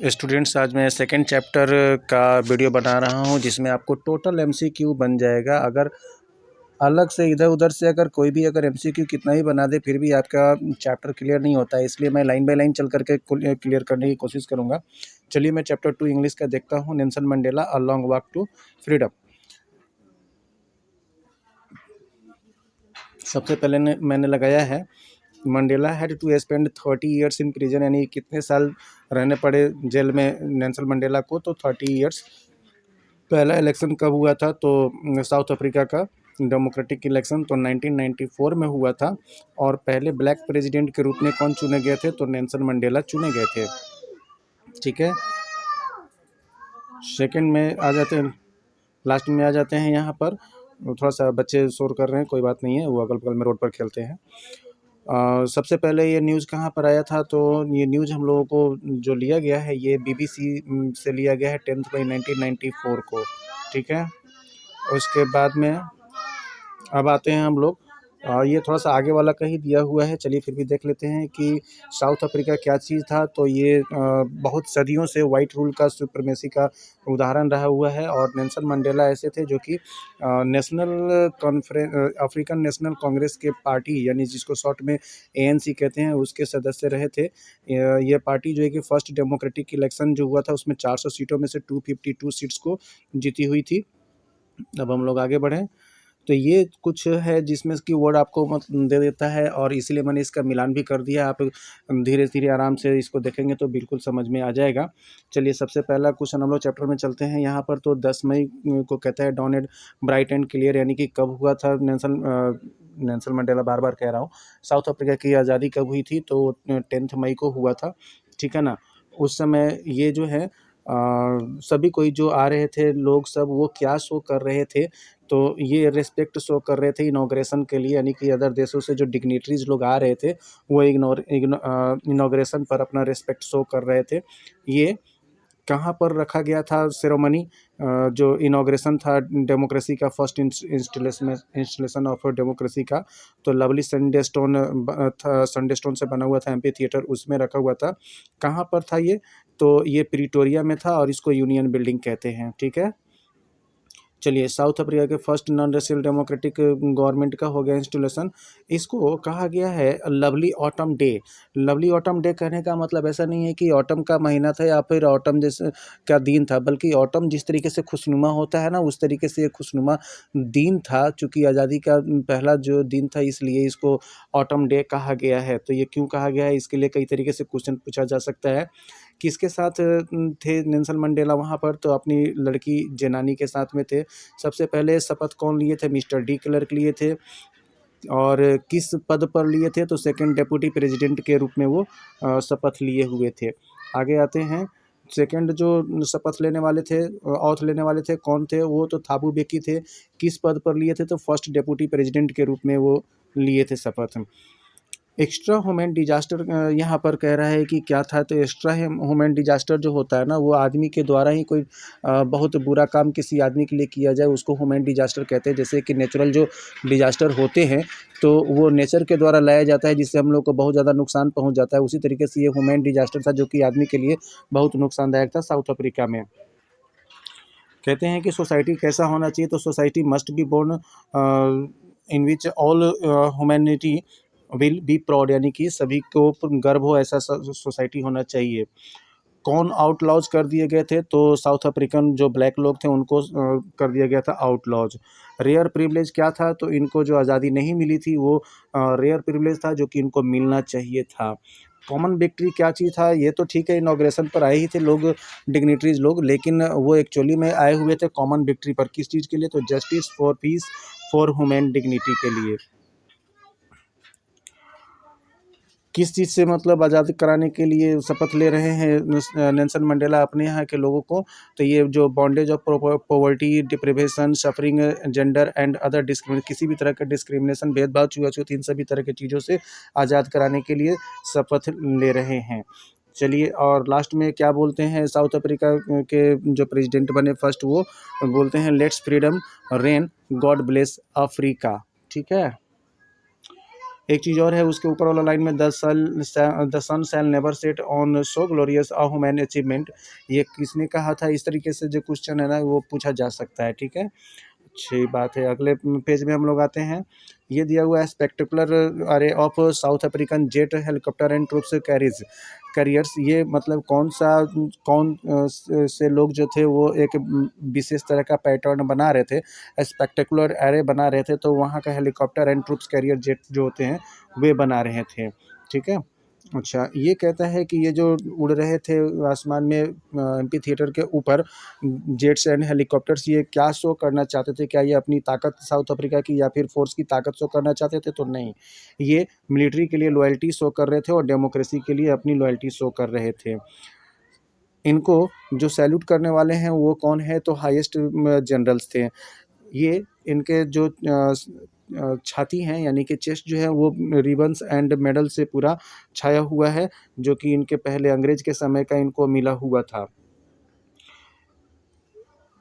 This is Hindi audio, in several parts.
स्टूडेंट्स, आज मैं सेकंड चैप्टर का वीडियो बना रहा हूं जिसमें आपको टोटल एमसीक्यू बन जाएगा। अगर अलग से इधर उधर से अगर कोई भी अगर एमसीक्यू कितना ही बना दे फिर भी आपका चैप्टर क्लियर नहीं होता है, इसलिए मैं लाइन बाय लाइन चल करके क्लियर करने की कोशिश करूंगा। चलिए मैं चैप्टर 2 इंग्लिश का देखता हूं, Nelson Mandela a long walk to freedom. सबसे पहले मैंने लगाया है Mandela had to spend 30 years in prison, यानी कितने साल रहने पड़े जेल में नेल्सन मंडेला को, तो 30 ईयर्स। पहला इलेक्शन कब हुआ था, तो साउथ अफ्रीका का डेमोक्रेटिक इलेक्शन तो 1994 में हुआ था। और पहले ब्लैक प्रेसिडेंट के रूप में कौन चुने गए थे, तो नेल्सन मंडेला चुने गए थे। ठीक है, सेकंड में आ जाते हैं, लास्ट में आ जाते हैं। यहाँ पर थोड़ा सा बच्चे शोर कर रहे हैं, कोई बात नहीं है, वो अगल बगल में रोड पर खेलते हैं। सबसे पहले ये न्यूज़ कहाँ पर आया था, तो ये न्यूज़ हम लोगों को जो लिया गया है ये बीबीसी से लिया गया है 10 मई 1994 को। ठीक है, उसके बाद में अब आते हैं हम लोग, ये थोड़ा सा आगे वाला का ही दिया हुआ है, चलिए फिर भी देख लेते हैं कि साउथ अफ्रीका क्या चीज़ था। तो ये बहुत सदियों से वाइट रूल का सुप्रीमेसी का उदाहरण रहा हुआ है। और नेल्सन मंडेला ऐसे थे जो कि national conference African national Congress के पार्टी, यानी जिसको शॉर्ट में एएनसी कहते हैं, उसके सदस्य रहे थे। ये पार्टी जो है कि फर्स्ट डेमोक्रेटिक इलेक्शन जो हुआ था उसमें 400 सीटों में से 252 सीट्स को जीती हुई थी। अब हम लोग आगे बढ़ें, तो ये कुछ है जिसमें कि वर्ड आपको मत दे देता है, और इसीलिए मैंने इसका मिलान भी कर दिया। आप धीरे धीरे आराम से इसको देखेंगे तो बिल्कुल समझ में आ जाएगा। चलिए सबसे पहला क्वेश्चन हम लोग चैप्टर में चलते हैं। यहाँ पर तो 10 मई को कहता है dawn and bright and clear, यानी कि कब हुआ था नेल्सन मंडेला, बार बार कह रहा हूँ, साउथ अफ्रीका की आज़ादी कब हुई थी, तो 10 मई को हुआ था। ठीक है ना। उस समय ये जो है सभी कोई जो आ रहे थे लोग सब, वो क्या शो कर रहे थे, तो ये रिस्पेक्ट शो कर रहे थे इनॉग्रेशन के लिए, यानी कि अदर देशों से जो डिग्निटरीज लोग आ रहे थे वो इनॉग्रेशन पर अपना रिस्पेक्ट शो कर रहे थे। ये कहाँ पर रखा गया था सेरेमनी, जो इनॉग्रेशन था डेमोक्रेसी का, फर्स्ट इंस्टॉलेशन ऑफ डेमोक्रेसी का, तो लवली संडे स्टोन था, संडे स्टोन से बना हुआ था एम्पी थिएटर, उसमें रखा हुआ था। कहाँ पर था ये, तो ये प्रिटोरिया में था और इसको यूनियन बिल्डिंग कहते हैं। ठीक है, चलिए साउथ अफ्रीका के first non racial democratic government का हो गया इंस्टॉलेशन। इसको कहा गया है lovely autumn day. Lovely autumn day कहने का मतलब ऐसा नहीं है कि ऑटम का महीना था या फिर ऑटम जैसे का दिन था, बल्कि ऑटम जिस तरीके से खुशनुमा होता है ना, उस तरीके से ये खुशनुमा दिन था। चूँकि आज़ादी का पहला जो दिन था इसलिए इसको ऑटम डे कहा गया है। तो ये क्यों कहा गया है, इसके लिए कई तरीके से क्वेश्चन पूछा जा सकता है। किसके साथ थे नेल्सन मंडेला वहाँ पर, तो अपनी लड़की जेनानी के साथ में थे। सबसे पहले शपथ कौन लिए थे, मिस्टर डी क्लर्क लिए थे। और किस पद पर लिए थे, तो सेकंड डेप्यूटी प्रेसिडेंट के रूप में वो शपथ लिए हुए थे। आगे आते हैं, सेकंड जो शपथ लेने वाले थे, ऑथ लेने वाले थे, कौन थे, वो तो थाबू बेकी थे। किस पद पर लिए थे, तो फर्स्ट डेप्यूटी प्रेसिडेंट के रूप में वो लिए थे शपथ। एक्स्ट्रा ह्यूमन डिजास्टर यहाँ पर कह रहा है कि क्या था, तो एक्स्ट्रा ह्यूमन डिजास्टर जो होता है ना, वो आदमी के द्वारा ही कोई बहुत बुरा काम किसी आदमी के लिए किया जाए उसको ह्यूमन डिजास्टर कहते हैं। जैसे कि नेचुरल जो डिजास्टर होते हैं तो वो नेचर के द्वारा लाया जाता है जिससे हम लोग को बहुत ज़्यादा नुकसान पहुँच जाता है। उसी तरीके से ये ह्यूमन डिजास्टर था जो कि आदमी के लिए बहुत नुकसानदायक था साउथ अफ्रीका में। कहते हैं कि सोसाइटी कैसा होना चाहिए, तो society must be born in which all humanity will be proud, यानी कि सभी को गर्व हो, ऐसा सोसाइटी होना चाहिए। कौन आउटलॉज कर दिए गए थे, तो साउथ अफ्रीकन जो ब्लैक लोग थे उनको कर दिया गया था आउटलॉज। रेयर प्रिविलेज क्या था, तो इनको जो आज़ादी नहीं मिली थी वो रेयर प्रिविलेज था जो कि इनको मिलना चाहिए था। कॉमन विक्ट्री क्या चीज़ था, ये तो ठीक है, इनॉग्रेशन पर आए ही थे लोग डिग्निटरीज लोग, लेकिन वो एक्चुअली में आए हुए थे कॉमन विक्ट्री पर। किस चीज़ के लिए, तो justice for piece for human dignity के लिए। किस चीज़ से मतलब आज़ादी कराने के लिए शपथ ले रहे हैं नेल्सन मंडेला अपने यहाँ के लोगों को, तो ये जो bondage of poverty, deprivation, suffering, gender and other discrimination, किसी भी तरह का डिस्क्रिमिनेशन, भेदभाव, छुआछूत, इन सभी तरह की चीज़ों से आज़ाद कराने के लिए शपथ ले रहे हैं। चलिए, और लास्ट में क्या बोलते हैं साउथ अफ्रीका के जो प्रेसिडेंट बने फर्स्ट, वो बोलते हैं let's freedom rain, God bless Africa. ठीक है, एक चीज़ और है उसके ऊपर वाला लाइन में the sun shall never set on so glorious a human achievement, ये किसने कहा था? इस तरीके से जो क्वेश्चन है ना वो पूछा जा सकता है, ठीक है। अच्छी बात है। अगले पेज में हम लोग आते हैं। ये दिया हुआ है स्पेक्टेकुलर अरे of south African jet helicopter and troops carriers. ये मतलब कौन से लोग जो थे वो एक विशेष तरह का पैटर्न बना रहे थे, स्पेक्टेकुलर एरे बना रहे थे, तो वहाँ का helicopter and troops carrier jet जो होते हैं वे बना रहे थे, ठीक है। अच्छा, ये कहता है कि ये जो उड़ रहे थे आसमान में एम्पी थिएटर के ऊपर जेट्स एंड हेलीकॉप्टर्स, ये क्या शो करना चाहते थे? क्या ये अपनी ताकत साउथ अफ्रीका की या फिर फोर्स की ताकत शो करना चाहते थे? तो नहीं, ये मिलिट्री के लिए लॉयल्टी शो कर रहे थे और डेमोक्रेसी के लिए अपनी लॉयल्टी शो कर रहे थे। इनको जो सैल्यूट करने वाले हैं वो कौन है? तो हाईएस्ट जनरल्स थे। ये इनके जो छाती हैं यानी कि चेस्ट जो है वो रिबन्स एंड मेडल से पूरा छाया हुआ है, जो कि इनके पहले अंग्रेज के समय का इनको मिला हुआ था।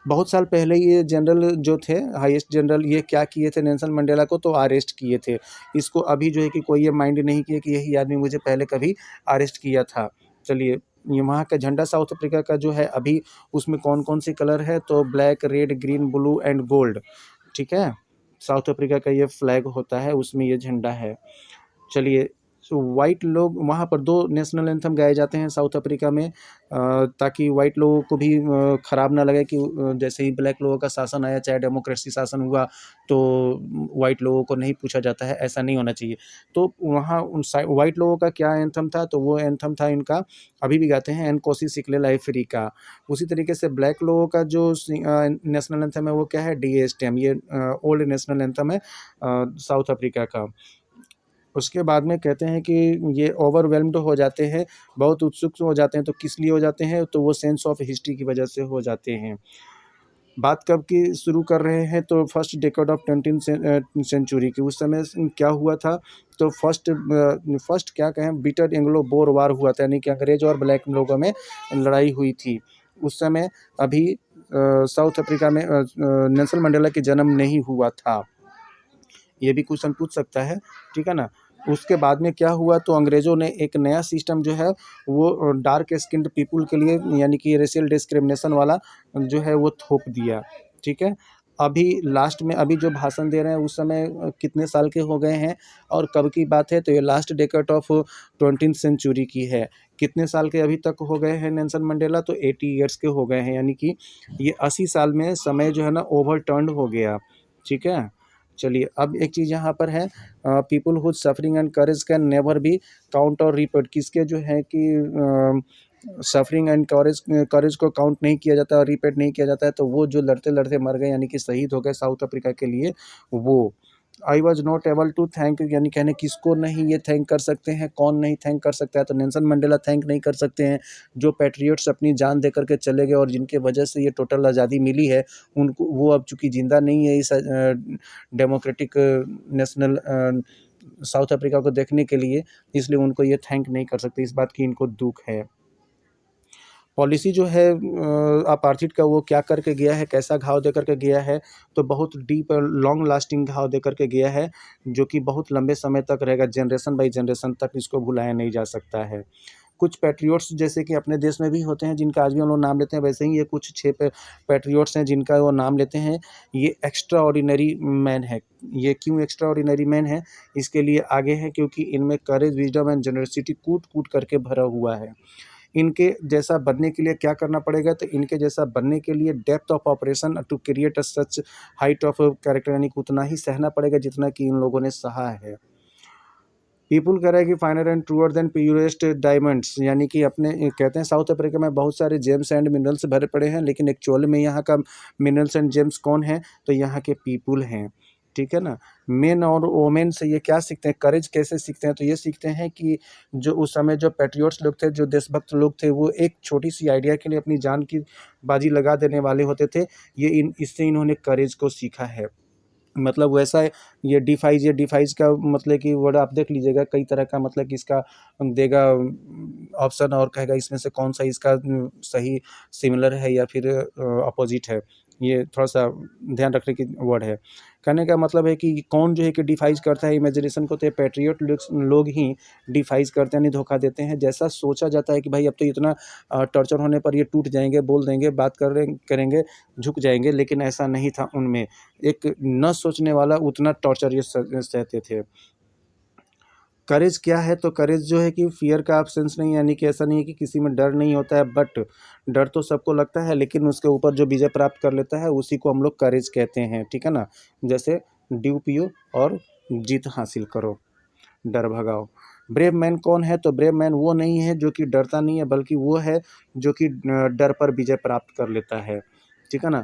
बहुत साल पहले ये जनरल जो थे हाईएस्ट जनरल, ये क्या किए थे? नेल्सन मंडेला को तो अरेस्ट किए थे। इसको अभी जो है कि कोई ये माइंड नहीं किया कि यही आदमी मुझे पहले कभी अरेस्ट किया था। चलिए, ये वहाँ का झंडा साउथ अफ्रीका का जो है अभी उसमें कौन-कौन सी कलर है? तो black, red, green, blue and gold, ठीक है। साउथ अफ्रीका का ये फ्लैग होता है, उसमें ये झंडा है। चलिए, सो वाइट लोग वहाँ पर 2 नेशनल एंथम गाए जाते हैं साउथ अफ्रीका में, ताकि वाइट लोगों को भी खराब ना लगे कि जैसे ही ब्लैक लोगों का शासन आया, चाहे डेमोक्रेसी शासन हुआ, तो वाइट लोगों को नहीं पूछा जाता है, ऐसा नहीं होना चाहिए। तो वहाँ उन वाइट लोगों का क्या एंथम था? तो वो एंथम था इनका, अभी भी गाते हैं, एनकोसी सिक्लेला अफ्रीका। उसी तरीके से ब्लैक लोगों का जो नेशनल एंथम है वो क्या है? डी एस टी एम, ये ओल्ड नेशनल एंथम है साउथ अफ्रीका का। उसके बाद में कहते हैं कि ये ओवरवेल्म्ड हो जाते हैं, बहुत उत्सुक हो जाते हैं, तो किस लिए हो जाते हैं? तो वो सेंस ऑफ हिस्ट्री की वजह से हो जाते हैं। बात कब की शुरू कर रहे हैं? तो first decade of 20th century की। उस समय क्या हुआ था? तो फर्स्ट क्या कहें, बिटर एंग्लो बोर वार हुआ था, यानी कि अंग्रेज और ब्लैक लोगों में लड़ाई हुई थी। उस समय अभी साउथ अफ्रीका में नेल्सन मंडेला का जन्म नहीं हुआ था। ये भी क्वेश्चन पूछ सकता है, ठीक है ना। उसके बाद में क्या हुआ? तो अंग्रेज़ों ने एक नया सिस्टम जो है वो डार्क स्किन्ड पीपल के लिए, यानी कि रेशियल डिस्क्रिमिनेशन वाला जो है वो थोप दिया, ठीक है। अभी लास्ट में अभी जो भाषण दे रहे हैं उस समय कितने साल के हो गए हैं और कब की बात है? तो ये last decade of 20th century की है। कितने साल के अभी तक हो गए हैं नेल्सन मंडेला? तो 80 ईयर्स के हो गए हैं, यानी कि ये 80 साल में समय जो है ना ओवरटर्न्ड हो गया, ठीक है। चलिए, अब एक चीज़ यहाँ पर है, people whose suffering and courage can never be count or report. किसके जो है कि सफरिंग एंड करेज करेज को काउंट नहीं किया जाता और रिपीट नहीं किया जाता है, तो वो जो लड़ते-लड़ते मर गए यानी कि शहीद हो गए साउथ अफ्रीका के लिए, वो। I was not able to thank, यानी कहने किसको नहीं ये थैंक कर सकते हैं, कौन नहीं थैंक कर सकता है? तो नेल्सन मंडेला थैंक नहीं कर सकते हैं, जो पैट्रियट्स अपनी जान दे कर के चले गए और जिनके वजह से ये टोटल आज़ादी मिली है, उनको वो अब चूँकि ज़िंदा नहीं है इस डेमोक्रेटिक नेशनल साउथ अफ्रीका को देखने के लिए, इसलिए उनको ये थैंक नहीं कर सकते, इस बात की इनको दुःख है। पॉलिसी जो है अपार्थिड का, वो क्या करके गया है, कैसा घाव दे करके गया है? तो बहुत डीप और लॉन्ग लास्टिंग घाव दे करके गया है, जो कि बहुत लंबे समय तक रहेगा, जनरेशन बाई जनरेशन तक इसको भुलाया नहीं जा सकता है। कुछ पैट्रियट्स जैसे कि अपने देश में भी होते हैं जिनका आज भी हम लोग नाम लेते हैं, वैसे ही ये कुछ 6 पैट्रियट्स हैं जिनका वो नाम लेते हैं। ये एक्स्ट्रा ऑर्डिनरी मैन है। ये क्यों एक्स्ट्रा ऑर्डिनरी मैन है? इसके लिए आगे है क्योंकि इनमें करेज, विज़डम एंड जेनरसिटी कूट-कूट करके भरा हुआ है। इनके जैसा बनने के लिए क्या करना पड़ेगा? तो इनके जैसा बनने के लिए depth of operation to create a such height of character, यानी कि उतना ही सहना पड़ेगा जितना कि इन लोगों ने सहा है। पीपल कह रहा है कि finer and truer than purest diamonds, यानी कि अपने कहते हैं साउथ अफ्रीका में बहुत सारे जेम्स एंड मिनरल्स भरे पड़े हैं, लेकिन एक्चुअल में यहाँ का मिनरल्स एंड जेम्स कौन है? तो यहाँ के पीपल हैं, ठीक है ना। मेन और वोमेन से ये क्या सीखते हैं? करेज कैसे सीखते हैं? तो ये सीखते हैं कि जो उस समय जो पैट्रियट्स लोग थे, जो देशभक्त लोग थे, वो एक छोटी सी आइडिया के लिए अपनी जान की बाजी लगा देने वाले होते थे। इससे इन्होंने करेज को सीखा है। मतलब वैसा है, ये डिफाइज का मतलब कि वर्ड आप देख लीजिएगा, कई तरह का मतलब कि इसका देगा ऑप्शन और कहेगा इसमें से कौन सा इसका सही सिमिलर है या फिर अपोजिट है। ये थोड़ा-सा ध्यान रखने की वर्ड है। कहने का मतलब है कि कौन जो है कि डिफाइज़ करता है इमेजिनेशन को, तो ये पैट्रियट लोग ही डिफाइज़ करते हैं, यानी धोखा देते हैं। जैसा सोचा जाता है कि भाई अब तो इतना टॉर्चर होने पर ये टूट जाएँगे, बोल देंगे, बात करेंगे, झुक जाएँगे, लेकिन ऐसा नहीं था उनमें। एक न सोचने वाला उतना टॉर्चर ये सहते थे। करेज क्या है, तो करेज जो है कि फ़ियर का एब्सेंस नहीं, यानी कि ऐसा नहीं है कि किसी में डर नहीं होता है, बट डर तो सबको लगता है, लेकिन उसके ऊपर जो विजय प्राप्त कर लेता है उसी को हम लोग करेज कहते हैं, ठीक है ना? जैसे ड्यू पियो और जीत हासिल करो, डर भगाओ। ब्रेव मैन कौन है, तो ब्रेव मैन वो नहीं है जो कि डरता नहीं है, बल्कि वो है जो कि डर पर विजय प्राप्त कर लेता है, ठीक है ना?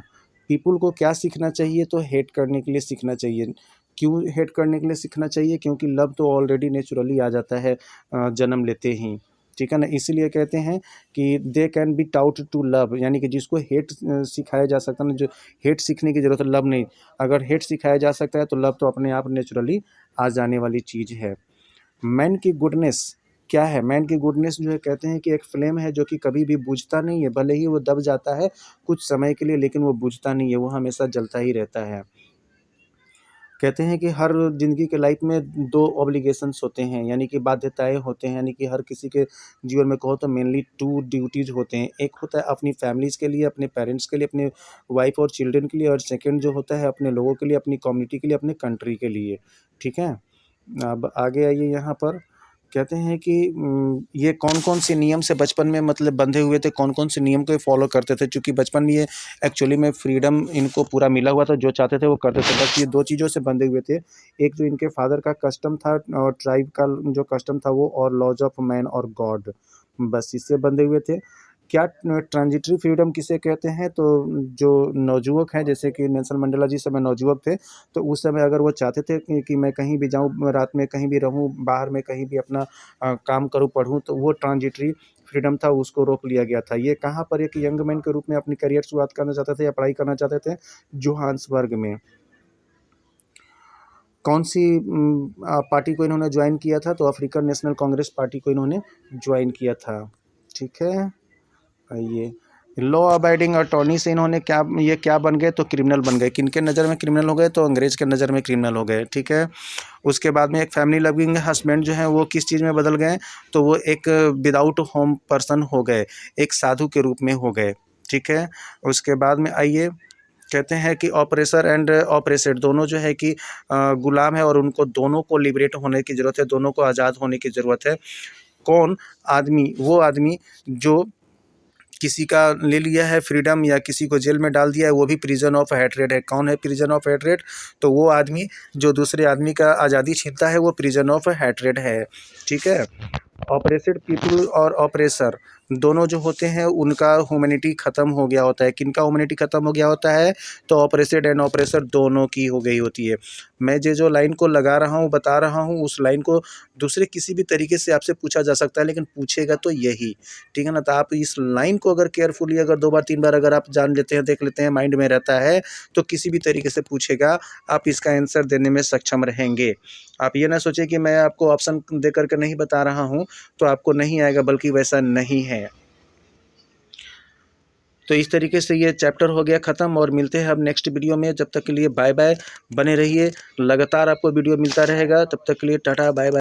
पीपल को क्या सीखना चाहिए, तो हेट करने के लिए सीखना चाहिए। क्यों हेट करने के लिए सीखना चाहिए? क्योंकि लव तो ऑलरेडी नेचुरली आ जाता है जन्म लेते ही, ठीक है ना? इसीलिए कहते हैं कि they can be taught to love, यानी कि जिसको हेट सिखाया जा सकता है ना, जो हेट सीखने की ज़रूरत है, लव नहीं। अगर हेट सिखाया जा सकता है तो लव तो अपने आप नेचुरली आ जाने वाली चीज़ है। मैन की गुडनेस क्या है? मैन की गुडनेस जो है, कहते हैं कि एक फ्लेम है जो कि कभी भी बुझता नहीं है, भले ही वो दब जाता है कुछ समय के लिए, लेकिन वो बुझता नहीं है, वो हमेशा जलता ही रहता है। कहते हैं कि हर ज़िंदगी के लाइफ में 2 ऑब्लिगेशंस होते हैं, यानी कि बाध्यताएँ होते हैं, यानी कि हर किसी के जीवन में कहो तो मेनली 2 ड्यूटीज़ होते हैं। एक होता है अपनी फैमिलीज़ के लिए, अपने पेरेंट्स के लिए, अपने वाइफ़ और चिल्ड्रन के लिए, और सेकंड जो होता है अपने लोगों के लिए, अपनी कम्युनिटी के लिए, अपने कंट्री के लिए, ठीक है? अब आगे आइए यहाँ पर, कहते हैं कि ये कौन-कौन से नियम से बचपन में मतलब बंधे हुए थे, कौन-कौन से नियम को ये फ़ॉलो करते थे? चूँकि बचपन में ये एक्चुअली में फ्रीडम इनको पूरा मिला हुआ था, जो चाहते थे वो करते थे। बस ये 2 चीज़ों से बंधे हुए थे। एक जो इनके फ़ादर का कस्टम था और ट्राइब का जो कस्टम था वो, और लॉज़ ऑफ मैन और गॉड, बस इससे बंधे हुए थे। क्या ट्रांज़िटरी फ्रीडम किसे कहते हैं? तो जो नवजुवक हैं, जैसे कि नेल्सन मंडेला जी समय नवजुवक थे, तो उस समय अगर वो चाहते थे कि मैं कहीं भी जाऊँ, रात में कहीं भी रहूँ, बाहर में कहीं भी अपना काम करूँ, पढ़ूँ, तो वो ट्रांज़िटरी फ्रीडम था, उसको रोक लिया गया था। ये कहाँ पर एक यंग मैन के रूप में अपनी करियर शुरुआत करना चाहते थे या पढ़ाई करना चाहते थे? जोहान्सबर्ग में। कौन-सी पार्टी को इन्होंने जॉइन किया था? तो अफ्रीकन नेशनल कांग्रेस पार्टी को इन्होंने जॉइन किया था, ठीक है? ये लॉ अबाइडिंग अटॉर्नी से इन्होंने क्या बन गए, तो क्रिमिनल बन गए। किनके नज़र में क्रिमिनल हो गए? तो अंग्रेज़ के नज़र में क्रिमिनल हो गए, ठीक है। उसके बाद में एक फैमिली लविंग हस्बैंड जो हैं वो किस चीज़ में बदल गए? तो वो एक विदाउट होम पर्सन हो गए, एक साधु के रूप में हो गए, ठीक है। उसके बाद में आइए, कहते हैं कि ऑपरेसर एंड ऑपरेसेड दोनों जो है कि गुलाम है, और उनको दोनों को लिबरेट होने की ज़रूरत है, दोनों को आज़ाद होने की ज़रूरत है। कौन आदमी? वो आदमी जो किसी का ले लिया है फ्रीडम या किसी को जेल में डाल दिया है, वो भी प्रिजन ऑफ हैट्रेड है। कौन है प्रिजन ऑफ हैट्रेड? तो वो आदमी जो दूसरे आदमी का आज़ादी छीनता है, वो प्रिजन ऑफ हैट्रेड है, ठीक है। ऑपरेटेड पीपल और ऑपरेसर दोनों जो होते हैं उनका ह्यूमैनिटी ख़त्म हो गया होता है। किनका ह्यूमैनिटी ख़त्म हो गया होता है? तो ऑपरेटेड एंड ऑपरेसर दोनों की हो गई होती है। मैं जो लाइन को लगा रहा हूँ, बता रहा हूँ, उस लाइन को दूसरे किसी भी तरीके से आपसे पूछा जा सकता है, लेकिन पूछेगा तो यही, ठीक है ना? तो आप इस लाइन को अगर केयरफुली अगर 2 बार 3 बार अगर आप जान लेते हैं, देख लेते हैं, माइंड में रहता है, तो किसी भी तरीके से पूछेगा, आप इसका आंसर देने में सक्षम रहेंगे। आप ये ना सोचें कि मैं आपको ऑप्शन दे कर के नहीं बता रहा हूँ, तो आपको नहीं आएगा, बल्कि वैसा नहीं है। तो इस तरीके से ये चैप्टर हो गया ख़त्म, और मिलते हैं अब नेक्स्ट वीडियो में। जब तक के लिए बाय बाय, बने रहिए, लगातार आपको वीडियो मिलता रहेगा। तब तक के लिए टाटा, बाय बाय।